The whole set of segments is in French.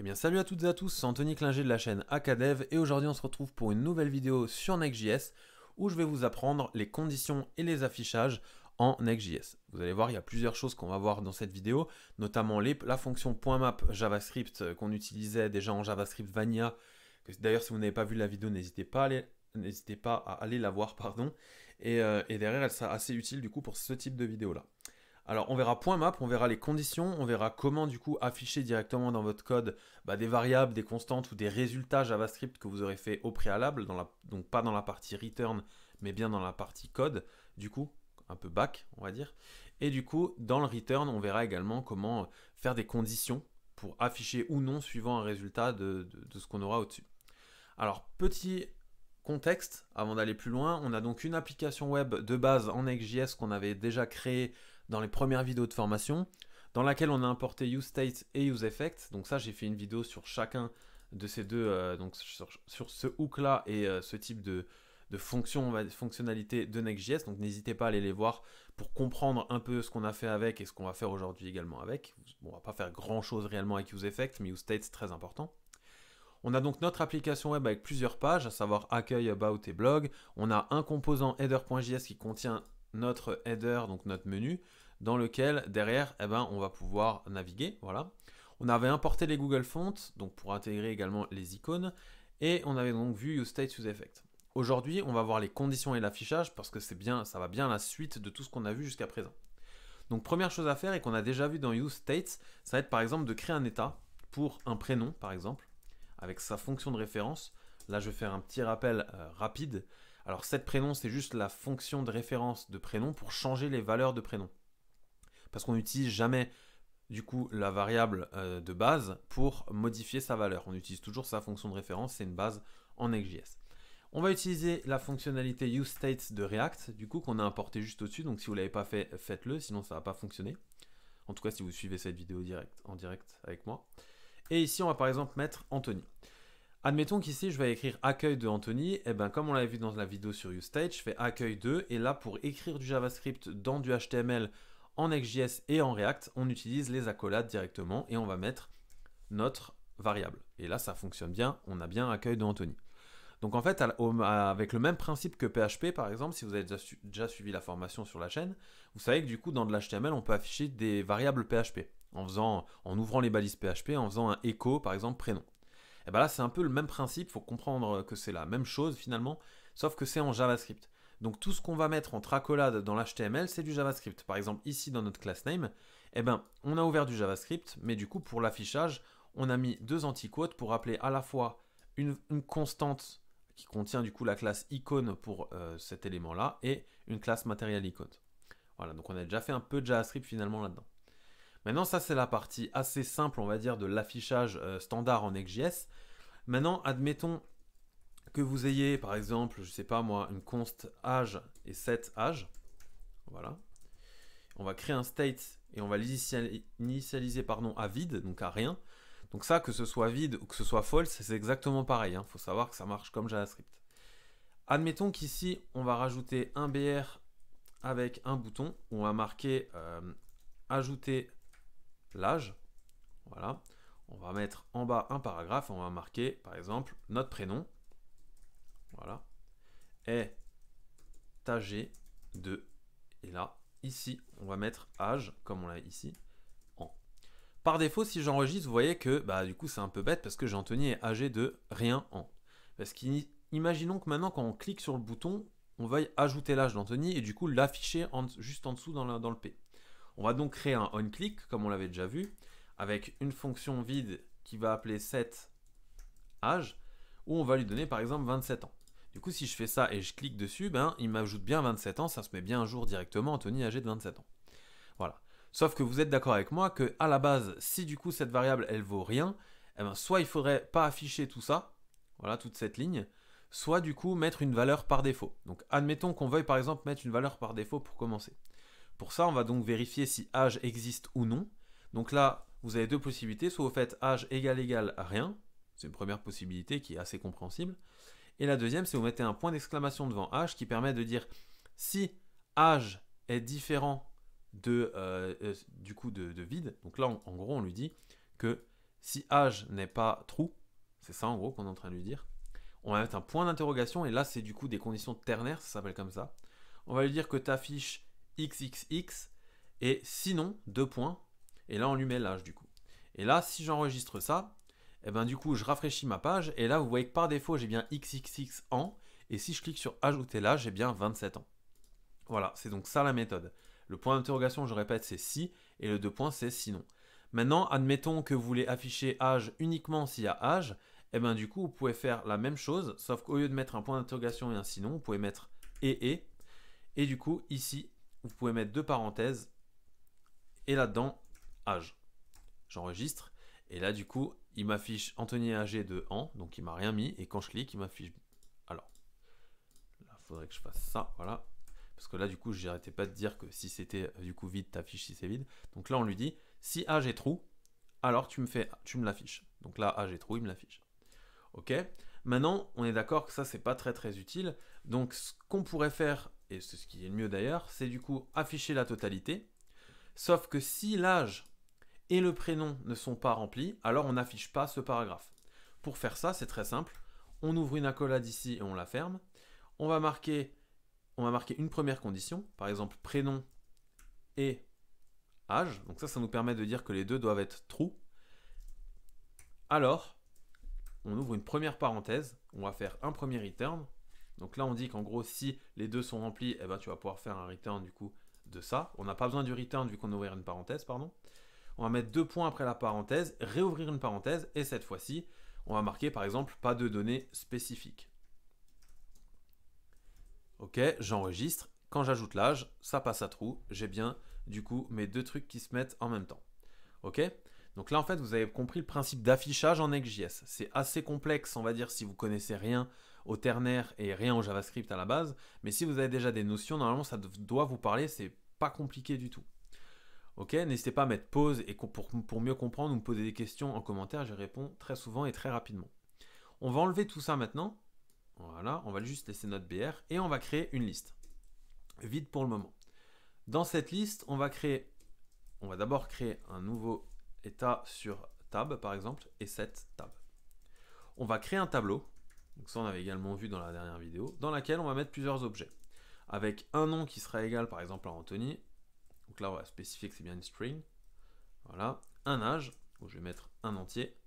Eh bien salut à toutes et à tous, c'est Anthony Klinger de la chaîne Acadev et aujourd'hui on se retrouve pour une nouvelle vidéo sur Next.js où je vais vous apprendre les conditions et les affichages en Next.js. Vous allez voir, il y a plusieurs choses qu'on va voir dans cette vidéo, notamment la fonction .map JavaScript qu'on utilisait déjà en JavaScript Vanilla. D'ailleurs, si vous n'avez pas vu la vidéo, n'hésitez pas à aller la voir, pardon. Et derrière, elle sera assez utile du coup pour ce type de vidéo là. Alors on verra .map, on verra les conditions, on verra comment du coup afficher directement dans votre code des variables, des constantes ou des résultats JavaScript que vous aurez fait au préalable, donc pas dans la partie return mais bien dans la partie code, du coup un peu back on va dire. Et du coup dans le return on verra également comment faire des conditions pour afficher ou non suivant un résultat de ce qu'on aura au-dessus. Alors petit contexte, avant d'aller plus loin, on a donc une application web de base en Next.js qu'on avait déjà créée dans les premières vidéos de formation, dans laquelle on a importé useState et useEffect. Donc ça, j'ai fait une vidéo sur chacun de ces deux, donc sur ce hook-là et ce type de fonctionnalité de Next.js. Donc n'hésitez pas à aller les voir pour comprendre un peu ce qu'on a fait avec et ce qu'on va faire aujourd'hui également avec. Bon, on va pas faire grand-chose réellement avec useEffect, mais useState, c'est très important. On a donc notre application web avec plusieurs pages, à savoir accueil, about et blog. On a un composant header.js qui contient notre header, donc notre menu, dans lequel derrière, on va pouvoir naviguer. Voilà. On avait importé les Google Fonts, donc pour intégrer également les icônes, et on avait donc vu useState, useEffect. Aujourd'hui, on va voir les conditions et l'affichage parce que c'est bien, ça va bien à la suite de tout ce qu'on a vu jusqu'à présent. Donc première chose à faire et qu'on a déjà vu dans useState, ça va être par exemple de créer un état pour un prénom par exemple, avec sa fonction de référence. Là, je vais faire un petit rappel rapide. Alors, cette prénom, c'est juste la fonction de référence de prénom pour changer les valeurs de prénom. Parce qu'on n'utilise jamais, du coup, la variable de base pour modifier sa valeur. On utilise toujours sa fonction de référence, c'est une base en Next.js. On va utiliser la fonctionnalité useState de React, du coup, qu'on a importé juste au-dessus. Donc, si vous ne l'avez pas fait, faites-le, sinon ça ne va pas fonctionner. En tout cas, si vous suivez cette vidéo en direct avec moi. Et ici, on va par exemple mettre Anthony. Admettons qu'ici, je vais écrire accueil de Anthony. Et bien, comme on l'avait vu dans la vidéo sur useState, je fais accueil 2. Et là, pour écrire du JavaScript dans du HTML en Next.js et en React, on utilise les accolades directement et on va mettre notre variable. Et là, ça fonctionne bien. On a bien accueil de Anthony. Donc en fait, avec le même principe que PHP, par exemple, si vous avez déjà suivi la formation sur la chaîne, vous savez que du coup, dans de l'HTML, on peut afficher des variables PHP en ouvrant les balises PHP, en faisant un echo, par exemple, prénom. Et bien là, c'est un peu le même principe, il faut comprendre que c'est la même chose finalement, sauf que c'est en JavaScript. Donc tout ce qu'on va mettre entre accolades dans l'HTML, c'est du JavaScript. Par exemple, ici dans notre class name, on a ouvert du JavaScript, mais du coup, pour l'affichage, on a mis deux antiquotes pour appeler à la fois une constante qui contient du coup la classe icône pour cet élément-là et une classe matériel icône. Voilà, donc on a déjà fait un peu de JavaScript finalement là-dedans. Maintenant, ça c'est la partie assez simple, on va dire, de l'affichage standard en Next.js. Maintenant, admettons que vous ayez, par exemple, je ne sais pas moi, une const âge et set âge. Voilà. On va créer un state et on va l'initialiser à vide, donc à rien. Donc ça, que ce soit vide ou que ce soit false, c'est exactement pareil. Il faut savoir que ça marche comme JavaScript. Admettons qu'ici, on va rajouter un BR avec un bouton où on va marquer ajouter l'âge. Voilà. On va mettre en bas un paragraphe. On va marquer, par exemple, notre prénom. Voilà. Est âgé de. Et là, ici, on va mettre âge, comme on l'a ici, en. Par défaut, si j'enregistre, vous voyez que du coup, c'est un peu bête parce que Anthony est âgé de rien en. Parce qu'imaginons que maintenant, quand on clique sur le bouton, on veuille ajouter l'âge d'Anthony et du coup l'afficher juste en dessous dans le P. On va donc créer un onClick, comme on l'avait déjà vu, avec une fonction vide qui va appeler setAge, où on va lui donner par exemple 27 ans. Du coup, si je fais ça et je clique dessus, il m'ajoute bien 27 ans, ça se met bien un jour directement, Anthony âgé de 27 ans. Voilà. Sauf que vous êtes d'accord avec moi que à la base, si du coup cette variable elle vaut rien, soit il faudrait pas afficher tout ça, voilà, toute cette ligne, soit du coup mettre une valeur par défaut. Donc admettons qu'on veuille par exemple mettre une valeur par défaut pour commencer. Pour ça, on va donc vérifier si âge existe ou non. Donc là, vous avez deux possibilités. Soit vous faites âge égal à rien. C'est une première possibilité qui est assez compréhensible. Et la deuxième, c'est vous mettez un point d'exclamation devant âge qui permet de dire si âge est différent du coup de vide. Donc là, en gros, on lui dit que si âge n'est pas true, c'est ça en gros qu'on est en train de lui dire, on va mettre un point d'interrogation, et là c'est du coup des conditions ternaires, ça s'appelle comme ça. On va lui dire que tu affiches xxx, et sinon, 2 points, et là on lui met l'âge du coup. Et là, si j'enregistre ça, et ben du coup je rafraîchis ma page, et là vous voyez que par défaut j'ai bien xxx ans, et si je clique sur ajouter l'âge, j'ai bien 27 ans. Voilà, c'est donc ça la méthode. Le point d'interrogation, je répète, c'est si, et le 2 points, c'est sinon. Maintenant, admettons que vous voulez afficher âge uniquement s'il y a âge, et bien du coup, vous pouvez faire la même chose, sauf qu'au lieu de mettre un point d'interrogation et un sinon, vous pouvez mettre et du coup, ici, vous pouvez mettre 2 parenthèses, et là-dedans, âge. J'enregistre, et là, du coup, il m'affiche Anthony âgé de ans, donc il m'a rien mis, et quand je clique, il m'affiche... Alors, là, il faudrait que je fasse ça, voilà. Parce que là, du coup, j'arrêtais pas de dire que si c'était du coup vide, t'affiches si c'est vide. Donc là, on lui dit, si âge est true, alors tu me l'affiches. Donc là, âge est true, il me l'affiche. Ok. Maintenant, on est d'accord que ça, c'est pas très très utile. Donc, ce qu'on pourrait faire, et c'est ce qui est le mieux d'ailleurs, c'est du coup afficher la totalité. Sauf que si l'âge et le prénom ne sont pas remplis, alors on n'affiche pas ce paragraphe. Pour faire ça, c'est très simple. On ouvre une accolade ici et on la ferme. On va marquer une première condition, par exemple prénom et âge. Donc ça nous permet de dire que les deux doivent être true. Alors, on ouvre une première parenthèse, on va faire un premier return. Donc là, on dit qu'en gros, si les deux sont remplis, eh ben, tu vas pouvoir faire un return du coup de ça. On n'a pas besoin du return vu qu'on a ouvert une parenthèse, pardon. On va mettre 2 points après la parenthèse, réouvrir une parenthèse, et cette fois-ci, on va marquer par exemple pas de données spécifiques. Ok, j'enregistre. Quand j'ajoute l'âge, ça passe à true. J'ai bien, du coup, mes 2 trucs qui se mettent en même temps. Ok. Donc là, en fait, vous avez compris le principe d'affichage en Next.js. C'est assez complexe, on va dire, si vous connaissez rien au ternaire et rien au JavaScript à la base. Mais si vous avez déjà des notions, normalement, ça doit vous parler. C'est pas compliqué du tout. Ok, n'hésitez pas à mettre pause et pour mieux comprendre ou me poser des questions en commentaire. J'y réponds très souvent et très rapidement. On va enlever tout ça maintenant. Voilà, on va juste laisser notre BR et on va créer une liste. Vide pour le moment. Dans cette liste, on va d'abord créer un nouveau état sur tab, par exemple, et set tab. On va créer un tableau, donc ça on avait également vu dans la dernière vidéo, dans laquelle on va mettre plusieurs objets. Avec un nom qui sera égal, par exemple, à Anthony. Donc là, on va spécifier que c'est bien une string. Voilà. Un âge, où je vais mettre un entier.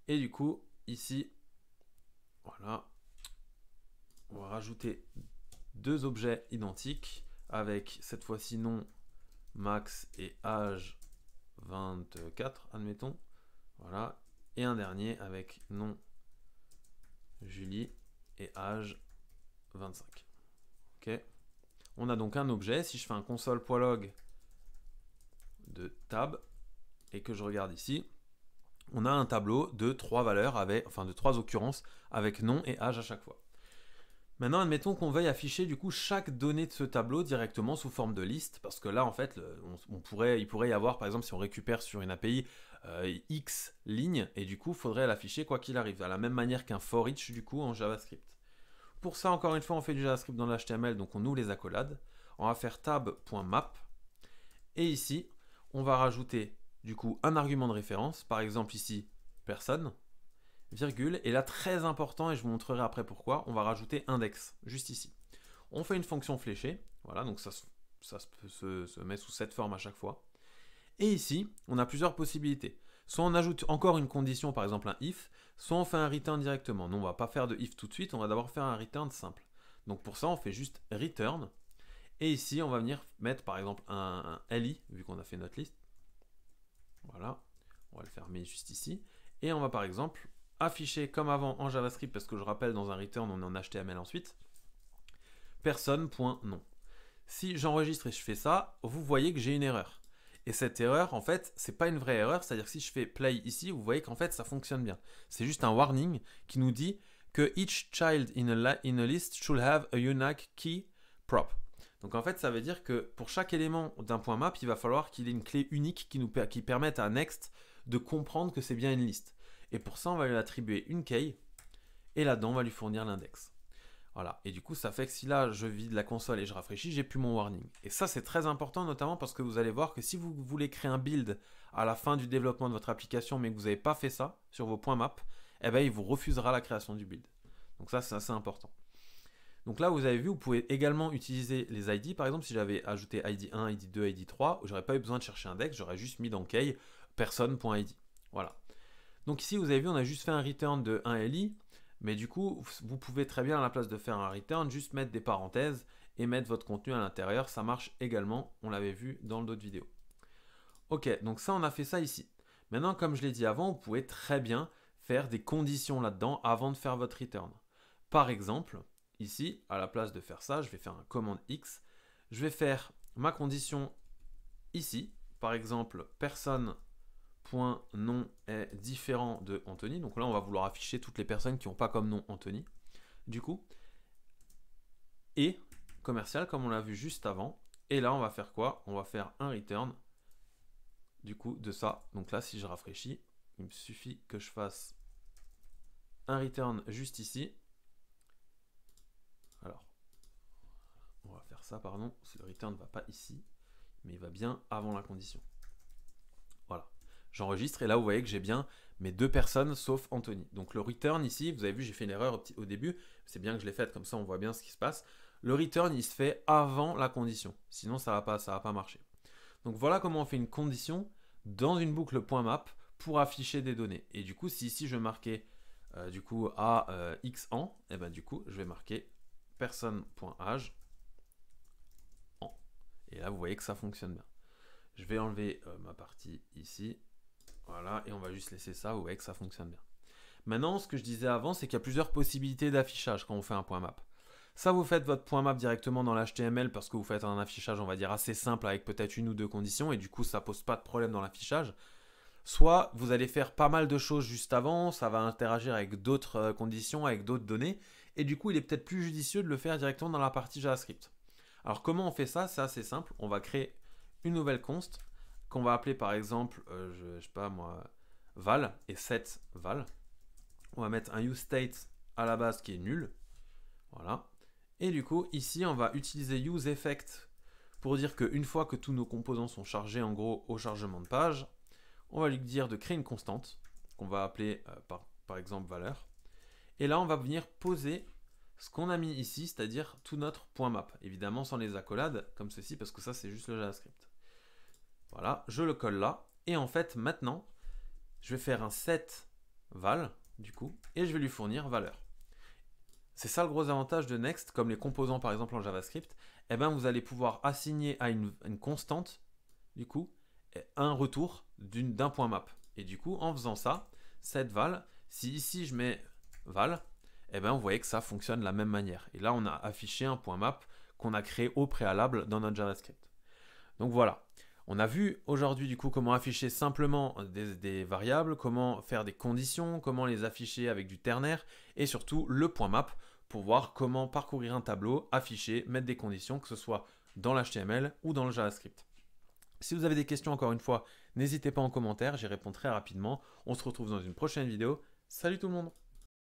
Et du coup, ici, voilà, on va rajouter 2 objets identiques avec cette fois-ci nom max et âge 24, admettons. Voilà. Et un dernier avec nom Julie et âge 25. Ok. On a donc un objet. Si je fais un console.log de tab et que je regarde ici, on a un tableau de 3 valeurs de 3 occurrences avec nom et âge à chaque fois. Maintenant, admettons qu'on veuille afficher du coup chaque donnée de ce tableau directement sous forme de liste, parce que là, en fait, il pourrait y avoir, par exemple, si on récupère sur une API X lignes, et du coup, il faudrait l'afficher quoi qu'il arrive, à la même manière qu'un for each du coup en JavaScript. Pour ça, encore une fois, on fait du JavaScript dans l'HTML, donc on ouvre les accolades. On va faire tab.map, et ici, on va rajouter du coup un argument de référence, par exemple ici, personne, virgule, et là très important, et je vous montrerai après pourquoi, on va rajouter index, juste ici. On fait une fonction fléchée, voilà, donc ça se met sous cette forme à chaque fois. Et ici, on a plusieurs possibilités. Soit on ajoute encore une condition, par exemple un if, soit on fait un return directement. Non, on ne va pas faire de if tout de suite, on va d'abord faire un return simple. Donc pour ça, on fait juste return, et ici, on va venir mettre par exemple un li, vu qu'on a fait notre liste. Voilà, on va le fermer juste ici. Et on va par exemple afficher comme avant en JavaScript, parce que je rappelle dans un return on est en HTML ensuite, personne.nom. Si j'enregistre et je fais ça, vous voyez que j'ai une erreur. Et cette erreur, en fait, c'est pas une vraie erreur, c'est-à-dire que si je fais play ici, vous voyez qu'en fait ça fonctionne bien. C'est juste un warning qui nous dit que each child in a list should have a unique key prop. Donc en fait, ça veut dire que pour chaque élément d'un point map, il va falloir qu'il ait une clé unique qui permette à Next de comprendre que c'est bien une liste. Et pour ça, on va lui attribuer une key, et là-dedans, on va lui fournir l'index. Voilà. Et du coup, ça fait que si là, je vide la console et je rafraîchis, j'ai plus mon warning. Et ça, c'est très important, notamment parce que vous allez voir que si vous voulez créer un build à la fin du développement de votre application, mais que vous n'avez pas fait ça sur vos points map, eh ben, il vous refusera la création du build. Donc ça, c'est assez important. Donc là, vous avez vu, vous pouvez également utiliser les ID. Par exemple, si j'avais ajouté ID 1, ID 2, ID 3, j'aurais pas eu besoin de chercher index, j'aurais juste mis dans key personne.id. Voilà. Donc ici, vous avez vu, on a juste fait un return de 1li. Mais du coup, vous pouvez très bien, à la place de faire un return, juste mettre des parenthèses et mettre votre contenu à l'intérieur. Ça marche également, on l'avait vu dans d'autres vidéos. Ok, donc ça, on a fait ça ici. Maintenant, comme je l'ai dit avant, vous pouvez très bien faire des conditions là-dedans avant de faire votre return. Par exemple, ici, à la place de faire ça, je vais faire un commande X. Je vais faire ma condition ici. Par exemple, personne.nom est différent de Anthony. Donc là, on va vouloir afficher toutes les personnes qui n'ont pas comme nom Anthony. Du coup, et commercial, comme on l'a vu juste avant. Et là, on va faire quoi? On va faire un return du coup de ça. Donc là, si je rafraîchis, il me suffit que je fasse un return juste ici. Alors, on va faire ça, pardon. Le return ne va pas ici, mais il va bien avant la condition. Voilà. J'enregistre et là, vous voyez que j'ai bien mes deux personnes sauf Anthony. Donc le return ici, vous avez vu, j'ai fait une erreur au début. C'est bien que je l'ai faite, comme ça on voit bien ce qui se passe. Le return, il se fait avant la condition. Sinon, ça va pas marcher. Donc voilà comment on fait une condition dans une boucle .map pour afficher des données. Et du coup, si ici je marquais du coup à x an, et ben du coup, je vais marquer personne.age an. Et là, vous voyez que ça fonctionne bien. Je vais enlever ma partie ici. Voilà, et on va juste laisser ça, vous voyez que ça fonctionne bien. Maintenant, ce que je disais avant, c'est qu'il y a plusieurs possibilités d'affichage quand on fait un point map. Ça, vous faites votre point map directement dans l'HTML parce que vous faites un affichage, on va dire, assez simple avec peut-être une ou deux conditions et du coup, ça pose pas de problème dans l'affichage. Soit vous allez faire pas mal de choses juste avant, ça va interagir avec d'autres conditions, avec d'autres données et du coup, il est peut-être plus judicieux de le faire directement dans la partie JavaScript. Alors, comment on fait ça? C'est assez simple. On va créer une nouvelle const qu'on va appeler par exemple, je sais pas moi, val et set val. On va mettre un useState à la base qui est nul. Voilà. Et du coup, ici, on va utiliser useEffect pour dire qu'une fois que tous nos composants sont chargés, en gros, au chargement de page, on va lui dire de créer une constante qu'on va appeler par exemple valeur. Et là, on va venir poser ce qu'on a mis ici, c'est-à-dire tout notre point map. Évidemment, sans les accolades, comme ceci, parce que ça, c'est juste le JavaScript. Voilà, je le colle là. Et en fait, maintenant, je vais faire un set val, du coup, et je vais lui fournir valeur. C'est ça le gros avantage de Next, comme les composants par exemple en JavaScript, eh ben, vous allez pouvoir assigner à une constante, du coup, un retour d'un point map. Et du coup, en faisant ça, set val, si ici je mets val, eh ben, vous voyez que ça fonctionne de la même manière. Et là, on a affiché un point map qu'on a créé au préalable dans notre JavaScript. Donc voilà. On a vu aujourd'hui du coup comment afficher simplement des variables, comment faire des conditions, comment les afficher avec du ternaire et surtout le point map pour voir comment parcourir un tableau, afficher, mettre des conditions, que ce soit dans l'HTML ou dans le JavaScript. Si vous avez des questions encore une fois, n'hésitez pas en commentaire, j'y réponds très rapidement. On se retrouve dans une prochaine vidéo. Salut tout le monde!